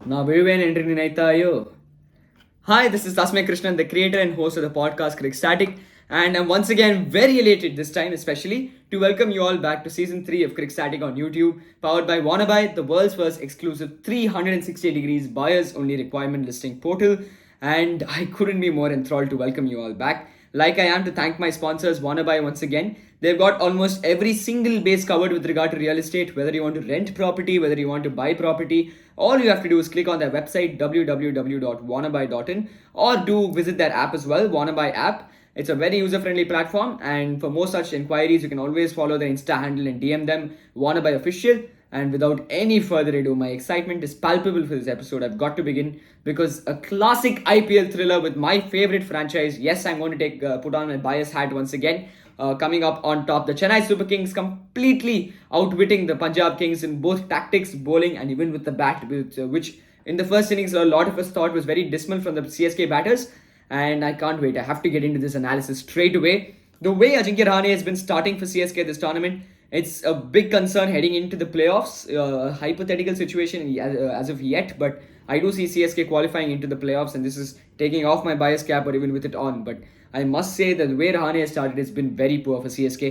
నా విలువైన entry నైతాయో. Hi, this is Tasmay Krishnan, the creator and host of the podcast Crick Static, and I'm once again very elated this time, especially to welcome you all back to season 3 of Crick Static on YouTube, powered by Wannabe, the world's first exclusive 360 degrees buyers only requirement listing portal. And I couldn't be more enthralled to welcome you all back. Like I am to thank my sponsors, Wannabe, once again. They've got almost every single base covered with regard to real estate, whether you want to rent property, whether you want to buy property. All you have to do is click on their website, www.wannabe.in, or do visit their app as well, Wannabe app. It's a very user-friendly platform, and for more such inquiries, you can always follow their Insta handle and DM them, Wannabe Official. And without any further ado, my excitement is palpable for this episode. I've got to begin because a classic IPL thriller with my favorite franchise. Yes, I'm going to put on my bias hat once again. Coming up on top, the Chennai Super Kings completely outwitting the Punjab Kings in both tactics, bowling, and even with the bat, which in the first innings a lot of us thought was very dismal from the CSK batters. And I can't wait. I have to get into this analysis straight away. The way Ajinkya Rahane has been starting for CSK this tournament, it's a big concern heading into the playoffs. Hypothetical situation as of yet, but I do see CSK qualifying into the playoffs, and this is taking off my bias cap or even with it on. But I must say that the way Rahane has started has been very poor for CSK.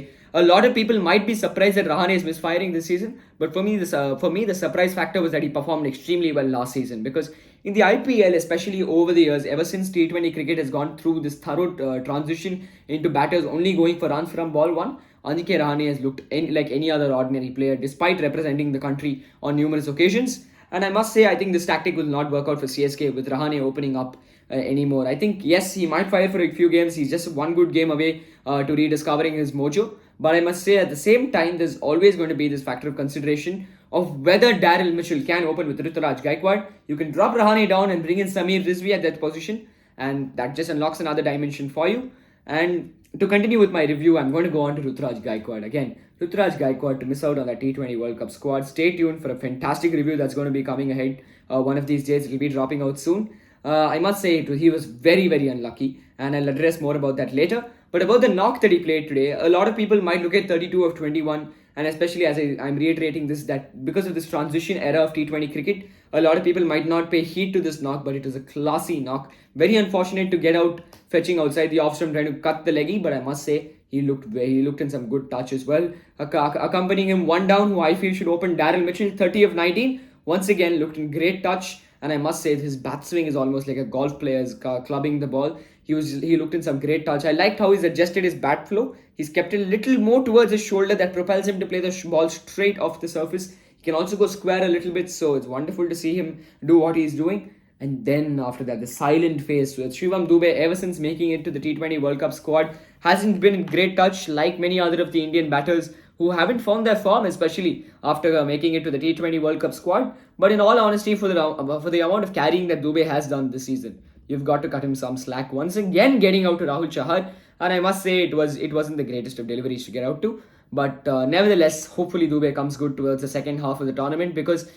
A lot of people might be surprised that Rahane is misfiring this season, but for me, the surprise factor was that he performed extremely well last season, because in the IPL, especially over the years, ever since T20 cricket has gone through this thorough transition into batters only going for runs from ball one, Ajinkya Rahane has looked like any other ordinary player, despite representing the country on numerous occasions. And I must say, I think this tactic will not work out for CSK with Rahane opening up anymore. I think, yes, he might fire for a few games. He's just one good game away to rediscovering his mojo. But I must say, at the same time, there's always going to be this factor of consideration of whether Daryl Mitchell can open with Ruturaj Gaikwad. You can drop Rahane down and bring in Samir Rizvi at that position, and that just unlocks another dimension for you. And to continue with my review, I'm going to go on to Ruturaj Gaikwad. Again, Ruturaj Gaikwad to miss out on that T20 World Cup squad. Stay tuned for a fantastic review that's going to be coming ahead. One of these days, it will be dropping out soon. I must say, he was very, very unlucky, and I'll address more about that later. But about the knock that he played today, a lot of people might look at 32 of 21, and especially as I'm reiterating this, that because of this transition era of T20 cricket, a lot of people might not pay heed to this knock, but it was a classy knock. Very unfortunate to get out fetching outside the off stump, trying to cut the leggy, but I must say, he looked in some good touch as well. Accompanying him one down, who I feel should open, Daryl Mitchell, 30 of 19, once again looked in great touch. And I must say, his bat swing is almost like a golf player's clubbing the ball. He looked in some great touch. I liked how he's adjusted his bat flow. He's kept it a little more towards his shoulder that propels him to play the ball straight off the surface. He can also go square a little bit, so it's wonderful to see him do what he's doing. And then after that, the silent face with Shivam Dube, ever since making it to the T20 World Cup squad, hasn't been in great touch like many other of the Indian batters who haven't found their form, especially after making it to the T20 World Cup squad. But in all honesty, for the amount of carrying that Dube has done this season, you've got to cut him some slack. Once again, getting out to Rahul Chahar, and I must say it wasn't the greatest of deliveries to get out to. But nevertheless, hopefully Dube comes good towards the second half of the tournament, because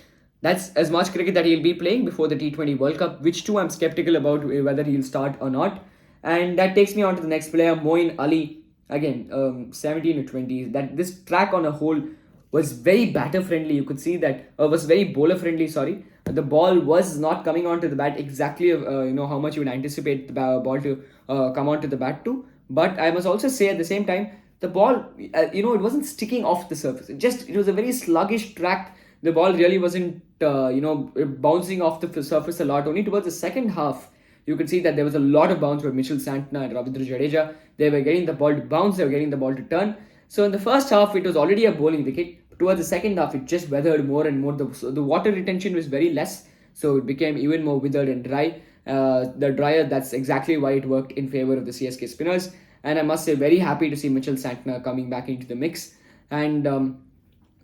that's as much cricket that he'll be playing before the T20 World Cup, which too I'm skeptical about whether he'll start or not. And that takes me on to the next player, Moeen Ali. Again, 17 to 20. That this track on a whole was very batter friendly. You could see that was very bowler friendly. Sorry, the ball was not coming onto the bat exactly. How much you would anticipate the ball to come onto the bat to. But I must also say at the same time, the ball, it wasn't sticking off the surface. It was a very sluggish track. The ball really wasn't, bouncing off the surface a lot. Only towards the second half, you could see that there was a lot of bounce by Mitchell Santner and Ravindra Jadeja. They were getting the ball to bounce, they were getting the ball to turn. So in the first half, it was already a bowling wicket. Towards the second half, it just weathered more and more. The water retention was very less, so it became even more withered and dry. The drier, that's exactly why it worked in favor of the CSK spinners. And I must say, very happy to see Mitchell Santner coming back into the mix. And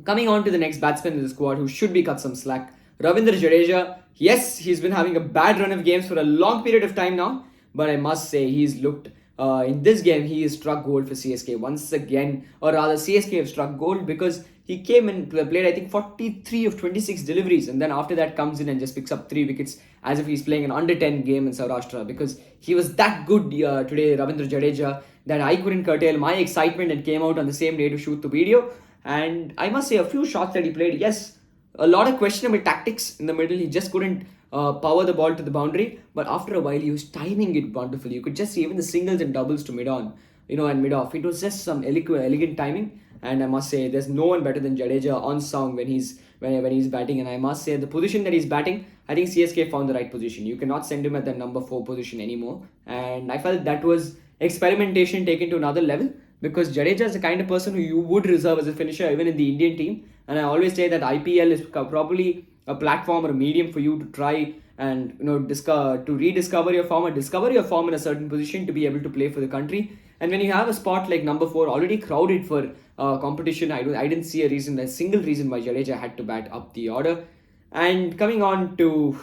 coming on to the next batsman in the squad who should be cut some slack, Ravindra Jadeja. Yes, he's been having a bad run of games for a long period of time now, but I must say he's looked, in this game, he has struck gold for CSK once again, or rather CSK have struck gold, because he came and played, I think, 43 of 26 deliveries, and then after that comes in and just picks up 3 wickets as if he's playing an under 10 game in Saurashtra, because he was that good today, Ravindra Jadeja, that I couldn't curtail my excitement and came out on the same day to shoot the video. And I must say, a few shots that he played, yes, a lot of questionable tactics in the middle. He just couldn't power the ball to the boundary. But after a while, he was timing it wonderfully. You could just see even the singles and doubles to mid on, and mid off. It was just some elegant timing. And I must say, there's no one better than Jadeja on sound when he's batting. And I must say, the position that he's batting, I think CSK found the right position. You cannot send him at the number 4 position anymore. And I felt that was experimentation taken to another level, because Jadeja is the kind of person who you would reserve as a finisher even in the Indian team. And I always say that IPL is probably a platform or a medium for you to try and rediscover your form or discover your form in a certain position to be able to play for the country. And when you have a spot like number 4 already crowded for competition, I didn't see a single reason why Jadeja had to bat up the order. And coming on to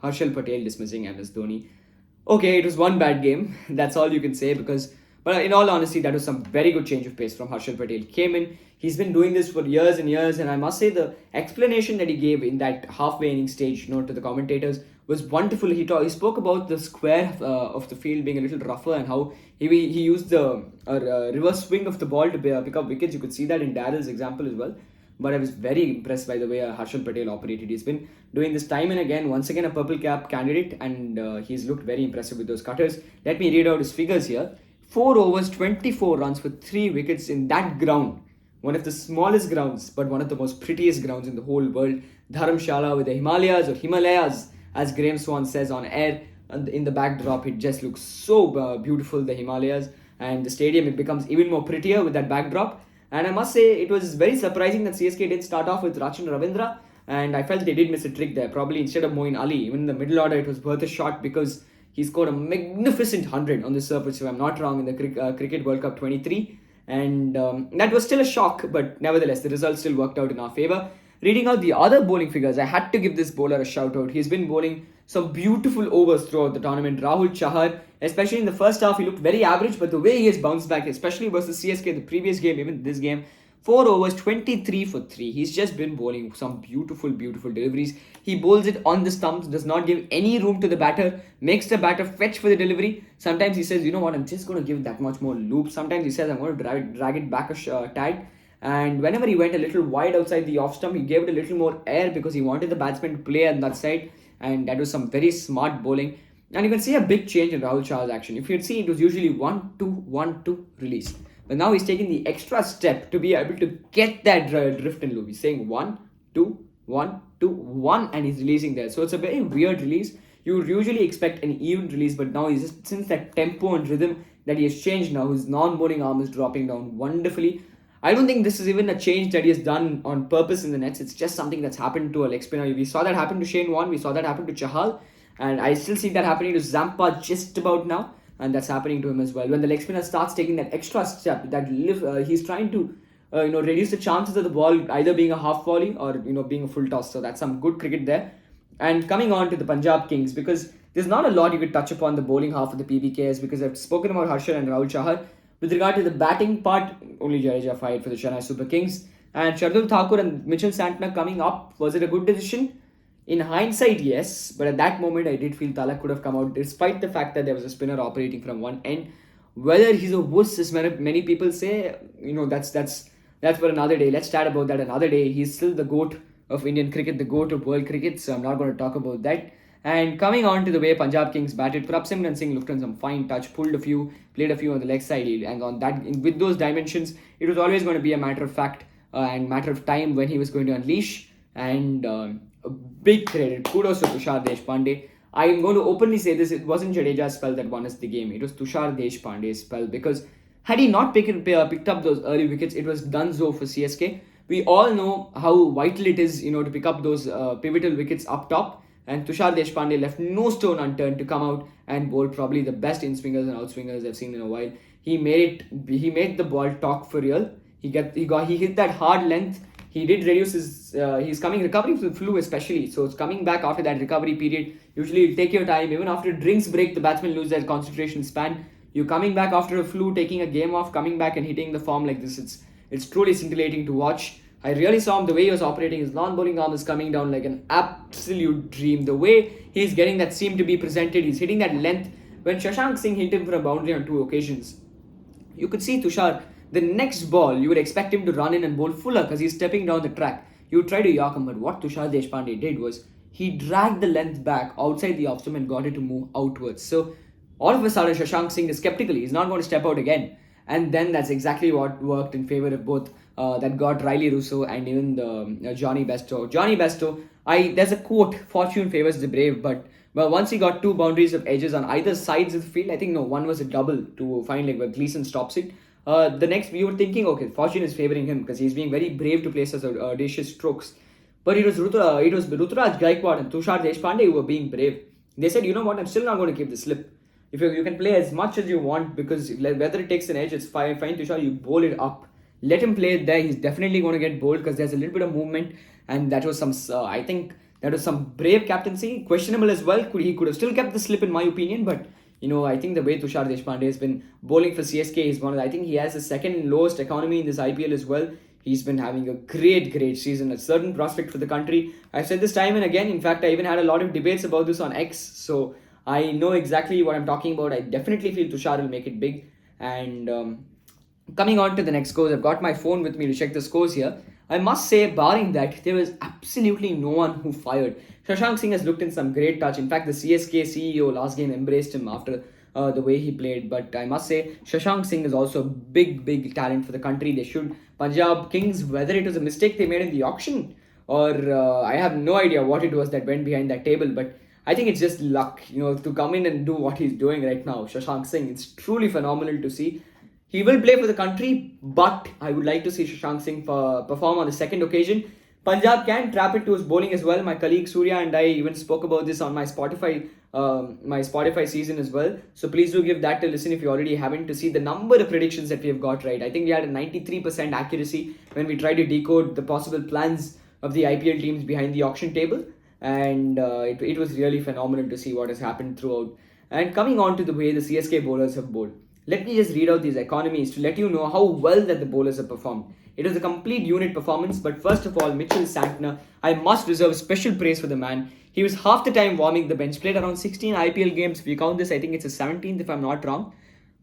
Harshal Patel dismissing MS Dhoni. Okay, it was one bad game. That's all you can say, but in all honesty, that was some very good change of pace from Harshal Patel. Came in, he's been doing this for years and years, and I must say the explanation that he gave in that halfway inning stage, to the commentators was wonderful. He spoke about the square of the field being a little rougher and how he used the reverse swing of the ball to pick up wickets. You could see that in Darrell's example as well. But I was very impressed by the way Harshal Patel operated. He's been doing this time and again. Once again, a purple cap candidate, and he's looked very impressive with those cutters. Let me read out his figures here. 4 overs, 24 runs for 3 wickets in that ground. One of the smallest grounds, but one of the most prettiest grounds in the whole world. Dharamsala with the Himalayas, as Graham Swan says on air. And in the backdrop, it just looks so beautiful, the Himalayas. And the stadium, it becomes even more prettier with that backdrop. And I must say, it was very surprising that CSK didn't start off with Rachin Ravindra. And I felt they did miss a trick there. Probably instead of Moeen Ali, even in the middle order, it was worth a shot because he scored a magnificent 100 on this surface, if I'm not wrong, in the Cricket World Cup 23. And that was still a shock, but nevertheless, the result still worked out in our favour. Reading out the other bowling figures, I had to give this bowler a shout out. He's been bowling some beautiful overs throughout the tournament. Rahul Chahar, especially in the first half, he looked very average, but the way he has bounced back, especially versus CSK, the previous game, even this game, 4 overs, 23 for 3. He's just been bowling some beautiful deliveries. He bowls it on the stumps, does not give any room to the batter, makes the batter fetch for the delivery. Sometimes he says, you know what, I'm just going to give that much more loop. Sometimes he says, I'm going to drag it back a tag. And whenever he went a little wide outside the off stump, he gave it a little more air because he wanted the batsman to play on that side. And that was some very smart bowling. And you can see a big change in Rahul Chahar's action. If you'd see, it was usually 1-2-1-2 release. But now he's taking the extra step to be able to get that drift and loop. He's saying 1-2-1-2-1 and he's releasing there. So it's a very weird release. You would usually expect an even release, but now he's just, since that tempo and rhythm that he has changed now, his non-bowling arm is dropping down wonderfully. I don't think this is even a change that he has done on purpose in the nets. It's just something that's happened to a leg spinner. We saw that happen to Shane Warne. We saw that happen to Chahal. And I still see that happening to Zampa just about now. And that's happening to him as well. When the leg spinner starts taking that extra step, he's trying to reduce the chances of the ball either being a half volley or being a full toss. So that's some good cricket there. And coming on to the Punjab Kings, because there's not a lot you could touch upon the bowling half of the PBKS, because I've spoken about Harshal and Rahul Chahar. With regard to the batting part, only Jadeja fired for the Chennai Super Kings. And Shardul Thakur and Mitchell Santner coming up, was it a good decision? In hindsight, yes. But at that moment, I did feel Talak could have come out, despite the fact that there was a spinner operating from one end. Whether he's a wuss, as many people say, that's for another day. Let's chat about that another day. He's still the GOAT of Indian cricket, the GOAT of world cricket. So I'm not going to talk about that. And coming on to the way Punjab Kings batted, Prabhsimran Singh looked on some fine touch, played a few on the leg side, and on that, with those dimensions, it was always going to be a matter of fact and matter of time when he was going to unleash. And a big credit, kudos to Tushar Deshpande. I am going to openly say this: it wasn't Jadeja's spell that won us the game; it was Tushar Deshpande's spell, because had he not picked up those early wickets, it was done-so for CSK. We all know how vital it is, to pick up those pivotal wickets up top. And Tushar Deshpande left no stone unturned to come out and bowl probably the best in-swingers and out-swingers I've seen in a while. He made the ball talk for real. He hit that hard length. He did reduce he's recovering from the flu especially. So it's coming back after that recovery period. Usually it'll take your time. Even after drinks break, the batsmen lose their concentration span. You're coming back after a flu, taking a game off, coming back and hitting the form like this. It's truly scintillating to watch. I really saw him, the way he was operating. His non-bowling arm is coming down like an absolute dream. The way he's getting that seam to be presented, he's hitting that length. When Shashank Singh hit him for a boundary on 2 occasions, you could see Tushar, the next ball, you would expect him to run in and bowl fuller because he's stepping down the track. you would try to york him. But what Tushar Deshpande did was he dragged the length back outside the off stump and got it to move outwards. So all of a sudden, Shashank Singh is skeptical. He's not going to step out again. And then that's exactly what worked in favor of both. That got Riley Russo and even the Johnny Besto. Johnny Besto, there's a quote: "Fortune favors the brave." But well, once he got two boundaries of edges on either sides of the field, I think no, one was a double to find like where Gleason stops it. The next we were thinking, okay, fortune is favoring him because he's being very brave to place such audacious strokes. But it was Ruturaj Gaikwad and Tushar Deshpande who were being brave. They said, you know what, I'm still not going to give the slip. If you can play as much as you want, because whether it takes an edge, it's fine. Tushar, you bowl it up. Let him play it there. He's definitely going to get bowled because there's a little bit of movement, and that was some. I think that was some brave captaincy. Questionable as well. He could have still kept the slip, in my opinion. But I think the way Tushar Deshpande has been bowling for CSK is one of. I think he has the second lowest economy in this IPL as well. He's been having a great season, a certain prospect for the country. I've said this time and again. In fact, I even had a lot of debates about this on X. So I know exactly what I'm talking about. I definitely feel Tushar will make it big. And coming on to the next scores, I've got my phone with me to check the scores here. I must say, barring that, there was absolutely no one who fired. Shashank Singh has looked in some great touch. In fact, the CSK CEO last game embraced him after the way he played. But I must say, Shashank Singh is also a big talent for the country. They should. Punjab Kings, whether it was a mistake they made in the auction or I have no idea what it was that went behind that table. But I think it's just luck, to come in and do what he's doing right now. Shashank Singh, it's truly phenomenal to see. He will play for the country, but I would like to see Shashank Singh perform on the second occasion. Punjab can trap it to his bowling as well. My colleague Surya and I even spoke about this on my Spotify season as well. So please do give that a listen if you already haven't, to see the number of predictions that we have got right. I think we had a 93% accuracy when we tried to decode the possible plans of the IPL teams behind the auction table. And it was really phenomenal to see what has happened throughout. And coming on to the way the CSK bowlers have bowled. Let me just read out these economies to let you know how well that the bowlers have performed. It was a complete unit performance, but first of all, Mitchell Santner, I must reserve special praise for the man. He was half the time warming the bench, played around 16 IPL games. If you count this, I think it's his 17th if I'm not wrong.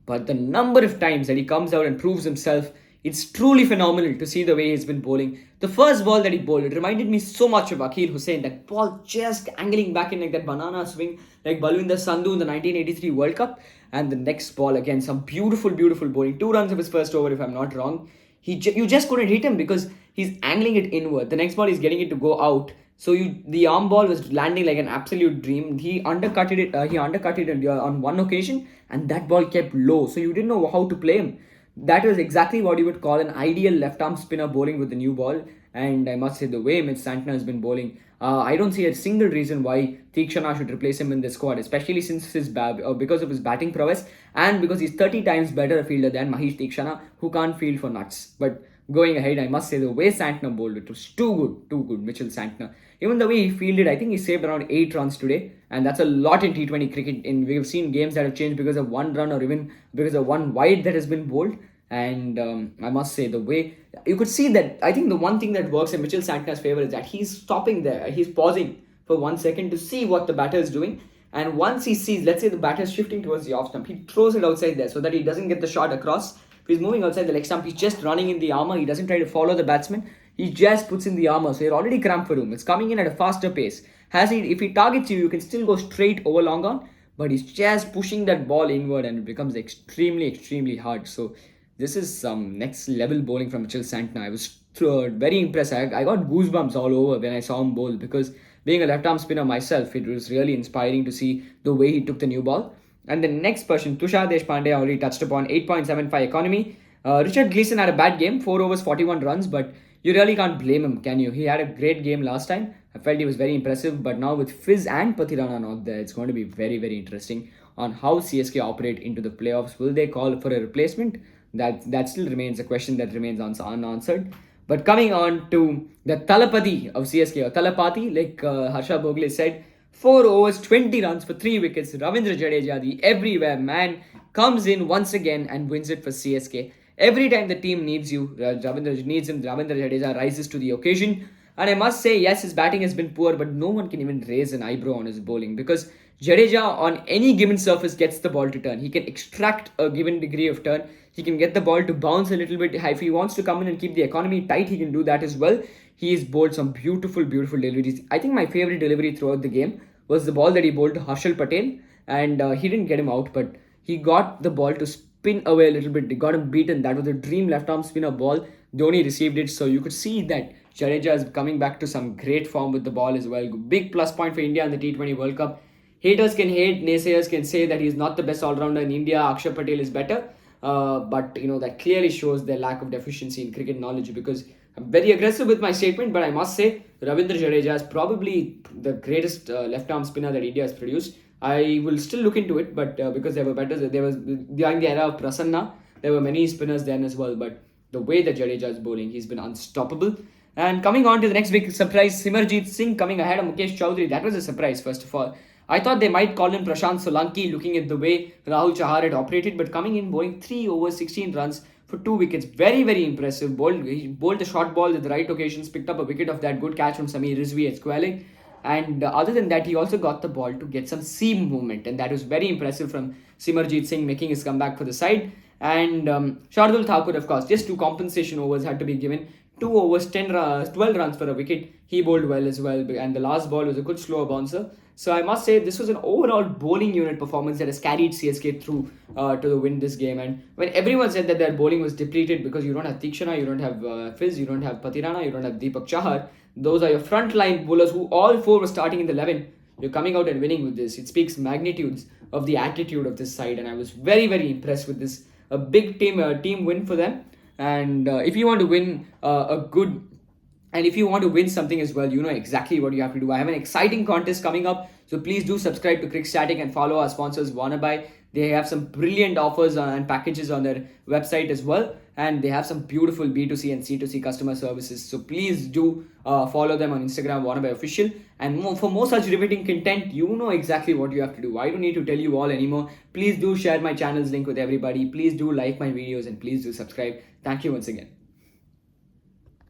But the number of times that he comes out and proves himself, it's truly phenomenal to see the way he's been bowling. The first ball that he bowled, it reminded me so much of Akhil Hussain. That ball just angling back in like that banana swing, like Balwinder Sandhu in the 1983 World Cup. And the next ball, again, some beautiful bowling. 2 runs of his first over, if I'm not wrong. You just couldn't hit him because he's angling it inward. The next ball, he's getting it to go out. So the arm ball was landing like an absolute dream. He undercutted it on one occasion, and that ball kept low. So you didn't know how to play him. That was exactly what you would call an ideal left-arm spinner bowling with the new ball. And I must say, the way Mitch Santner has been bowling, I don't see a single reason why Theekshana should replace him in the squad, especially since because of his batting prowess and because he's 30 times better a fielder than Mahesh Theekshana, who can't field for nuts. But going ahead, I must say, the way Santner bowled, it was too good, Mitchell Santner. Even the way he fielded, I think he saved around 8 runs today, and that's a lot in T20 cricket. We've seen games that have changed because of 1 run or even because of 1 wide that has been bowled. And I must say, the way you could see that, I think the one thing that works in Mitchell Santner's favor is that he's stopping there. He's pausing for 1 second to see what the batter is doing. And once he sees, let's say the batter is shifting towards the off stump, he throws it outside there so that he doesn't get the shot across. If he's moving outside the leg stump, he's just running in the armour. He doesn't try to follow the batsman. He just puts in the armour. So you're already cramped for room. It's coming in at a faster pace. If he targets you, you can still go straight over long on. But he's just pushing that ball inward and it becomes extremely hard. So this is some next level bowling from Mitchell Santner. I was very impressed. I got goosebumps all over when I saw him bowl, because being a left-arm spinner myself, it was really inspiring to see the way he took the new ball. And the next person, Tushar Deshpande, I already touched upon, 8.75 economy. Richard Gleason had a bad game, 4 overs, 41 runs, but you really can't blame him, can you? He had a great game last time. I felt he was very impressive, but now with Fizz and Pathirana not there, it's going to be very interesting on how CSK operate into the playoffs. Will they call for a replacement? That still remains a question that remains unanswered. But coming on to the Talapati of CSK, or Talapati, like Harsha Bhogle said, 4 overs, 20 runs for 3 wickets. Ravindra Jadeja, the everywhere man, comes in once again and wins it for CSK. Every time the team needs you, Ravindra needs him, Ravindra Jadeja rises to the occasion. And I must say, yes, his batting has been poor, but no one can even raise an eyebrow on his bowling, because Jadeja on any given surface gets the ball to turn. He can extract a given degree of turn. He can get the ball to bounce a little bit. If he wants to come in and keep the economy tight, he can do that as well. He's bowled some beautiful, beautiful deliveries. I think my favorite delivery throughout the game was the ball that he bowled to Harshal Patel, and he didn't get him out, but he got the ball to spin away a little bit. They got him beaten. That was a dream left arm spinner ball. Dhoni received it, so you could see that Jadeja is coming back to some great form with the ball as well. Big plus point for India in the T20 World Cup. Haters can hate, naysayers can say that he's not the best all-rounder in India. Akshar Patel is better, but that clearly shows their lack of deficiency in cricket knowledge, because I'm very aggressive with my statement, but I must say Ravindra Jadeja is probably the greatest left-arm spinner that India has produced. I will still look into it, but because there were better, there was during the era of Prasanna, there were many spinners then as well. But the way that Jadeja is bowling, he's been unstoppable. And coming on to the next big surprise, Simarjeet Singh coming ahead of Mukesh Chowdhury. That was a surprise, first of all. I thought they might call in Prashant Solanki, looking at the way Rahul Chahar had operated, but coming in bowling 3 overs, 16 runs for 2 wickets. Very, very impressive. He bowled a short ball at the right occasions, picked up a wicket of that good catch from Samir Rizvi at Squalling. And other than that, he also got the ball to get some seam movement, and that was very impressive from Simarjeet Singh, making his comeback for the side. And Shardul Thakur, of course, just 2 compensation overs had to be given. 2 overs, 12 runs for a wicket. He bowled well as well, and the last ball was a good slower bouncer. So I must say this was an overall bowling unit performance that has carried CSK through to the win this game. And when everyone said that their bowling was depleted because you don't have Tikshana, you don't have Fizz, you don't have Patirana, you don't have Deepak Chahar, those are your frontline bowlers who all 4 were starting in the 11. You're coming out and winning with this. It speaks magnitudes of the attitude of this side, and I was very, very impressed with this. A big team win for them. And if you want to win if you want to win something as well, you know exactly what you have to do. I have an exciting contest coming up, so please do subscribe to Crickstatic and follow our sponsors Wannaby. They have some brilliant offers and packages on their website as well, and they have some beautiful B2C and C2C customer services. So please do follow them on Instagram, Wannaby Official. And for more such riveting content, you know exactly what you have to do. I don't need to tell you all anymore. Please do share my channel's link with everybody. Please do like my videos, and please do subscribe. Thank you once again.